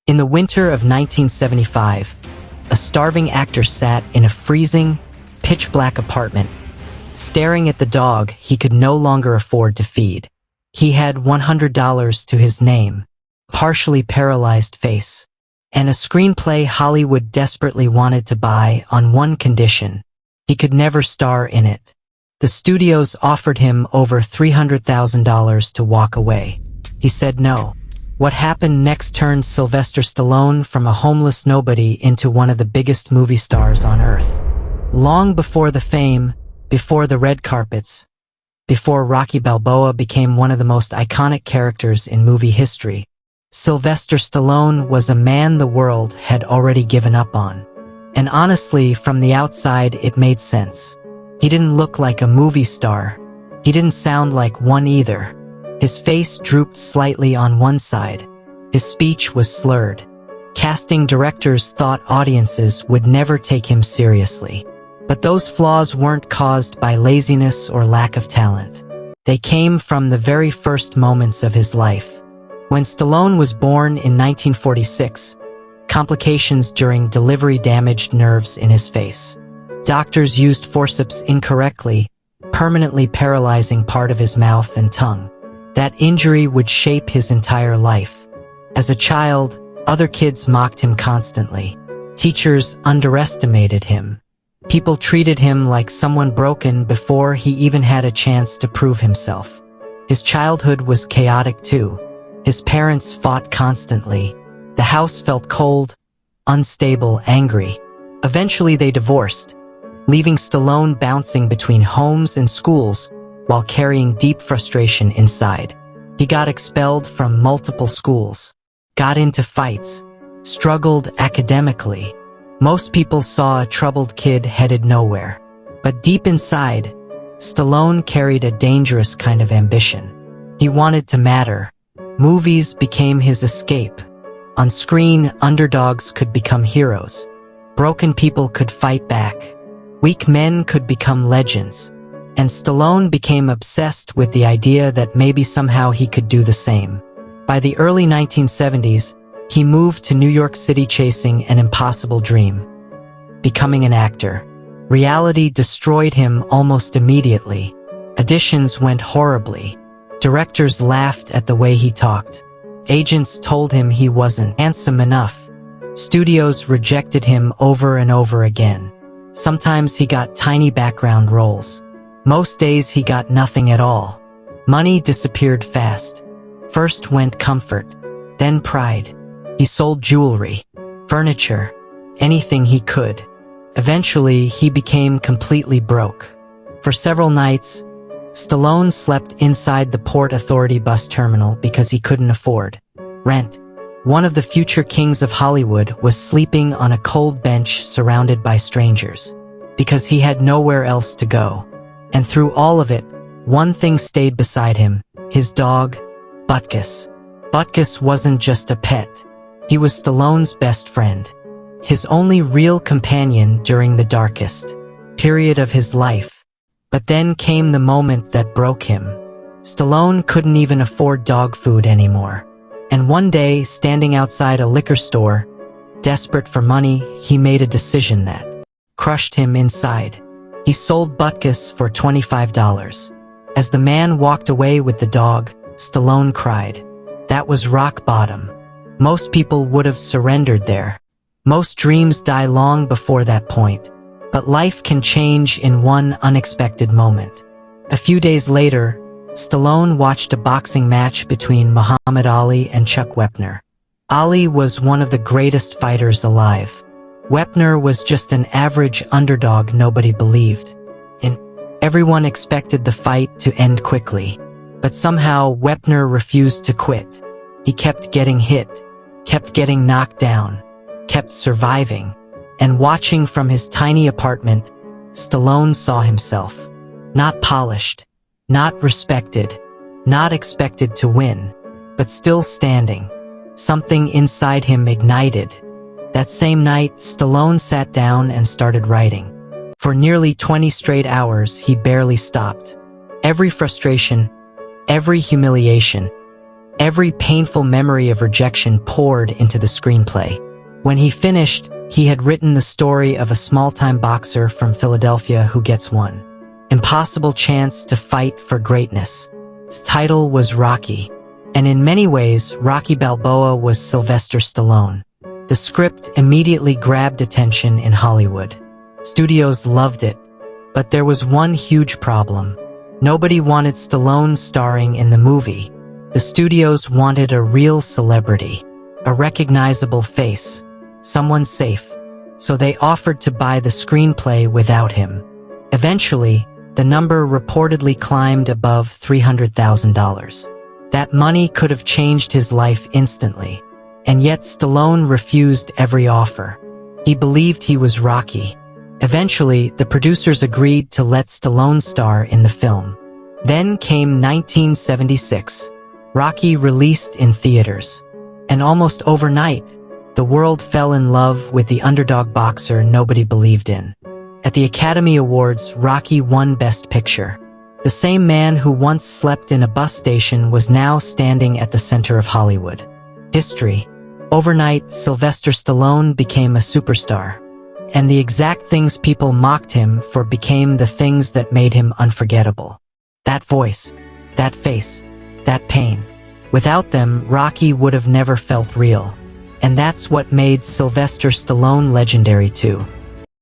In the winter of 1975, a starving actor sat in a freezing, pitch-black apartment, staring at the dog he could no longer afford to feed. He had $100 to his name, partially paralyzed face, and a screenplay Hollywood desperately wanted to buy on one condition: he could never star in it. The studios offered him over $300,000 to walk away. He said no. What happened next turned Sylvester Stallone from a homeless nobody into one of the biggest movie stars on earth. Long before the fame, before the red carpets, before Rocky Balboa became one of the most iconic characters in movie history, Sylvester Stallone was a man the world had already given up on. And honestly, from the outside, it made sense. He didn't look like a movie star. He didn't sound like one either. His face drooped slightly on one side. His speech was slurred. Casting directors thought audiences would never take him seriously. But those flaws weren't caused by laziness or lack of talent. They came from the very first moments of his life. When Stallone was born in 1946, complications during delivery damaged nerves in his face. Doctors used forceps incorrectly, permanently paralyzing part of his mouth and tongue. That injury would shape his entire life. As a child, other kids mocked him constantly. Teachers underestimated him. People treated him like someone broken before he even had a chance to prove himself. His childhood was chaotic too. His parents fought constantly. The house felt cold, unstable, angry. Eventually they divorced, leaving Stallone bouncing between homes and schools while carrying deep frustration inside. He got expelled from multiple schools, got into fights, struggled academically. Most people saw a troubled kid headed nowhere. But deep inside, Stallone carried a dangerous kind of ambition. He wanted to matter. Movies became his escape. On screen, underdogs could become heroes. Broken people could fight back. Weak men could become legends. And Stallone became obsessed with the idea that maybe somehow he could do the same. By the early 1970s, he moved to New York City chasing an impossible dream: becoming an actor. Reality destroyed him almost immediately. Auditions went horribly. Directors laughed at the way he talked. Agents told him he wasn't handsome enough. Studios rejected him over and over again. Sometimes he got tiny background roles. Most days he got nothing at all. Money disappeared fast. First went comfort, then pride. He sold jewelry, furniture, anything he could. Eventually, he became completely broke. For several nights, Stallone slept inside the Port Authority bus terminal because he couldn't afford rent. One of the future kings of Hollywood was sleeping on a cold bench surrounded by strangers because he had nowhere else to go. And through all of it, one thing stayed beside him: his dog, Butkus. Butkus wasn't just a pet. He was Stallone's best friend, his only real companion during the darkest period of his life. But then came the moment that broke him. Stallone couldn't even afford dog food anymore. And one day, standing outside a liquor store, desperate for money, he made a decision that crushed him inside. He sold Butkus for $25. As the man walked away with the dog, Stallone cried. That was rock bottom. Most people would have surrendered there. Most dreams die long before that point. But life can change in one unexpected moment. A few days later, Stallone watched a boxing match between Muhammad Ali and Chuck Wepner. Ali was one of the greatest fighters alive. Wepner was just an average underdog nobody believed in. Everyone expected the fight to end quickly. But somehow Wepner refused to quit. He kept getting hit, kept getting knocked down, kept surviving. And watching from his tiny apartment, Stallone saw himself. Not polished, not respected, not expected to win, but still standing. Something inside him ignited. That same night, Stallone sat down and started writing. For nearly 20 straight hours, he barely stopped. Every frustration, every humiliation, Every painful memory of rejection poured into the screenplay. When he finished, he had written the story of a small-time boxer from Philadelphia who gets one impossible chance to fight for greatness. His title was Rocky, and in many ways, Rocky Balboa was Sylvester Stallone. The script immediately grabbed attention in Hollywood. Studios loved it, but there was one huge problem. Nobody wanted Stallone starring in the movie. The studios wanted a real celebrity, a recognizable face, someone safe. So they offered to buy the screenplay without him. Eventually, the number reportedly climbed above $300,000. That money could have changed his life instantly. And yet Stallone refused every offer. He believed he was Rocky. Eventually, the producers agreed to let Stallone star in the film. Then came 1976. Rocky released in theaters. And almost overnight, the world fell in love with the underdog boxer nobody believed in. At the Academy Awards, Rocky won Best Picture. The same man who once slept in a bus station was now standing at the center of Hollywood. History. Overnight, Sylvester Stallone became a superstar. And the exact things people mocked him for became the things that made him unforgettable. That voice, that face, that pain. Without them, Rocky would have never felt real. And that's what made Sylvester Stallone legendary too.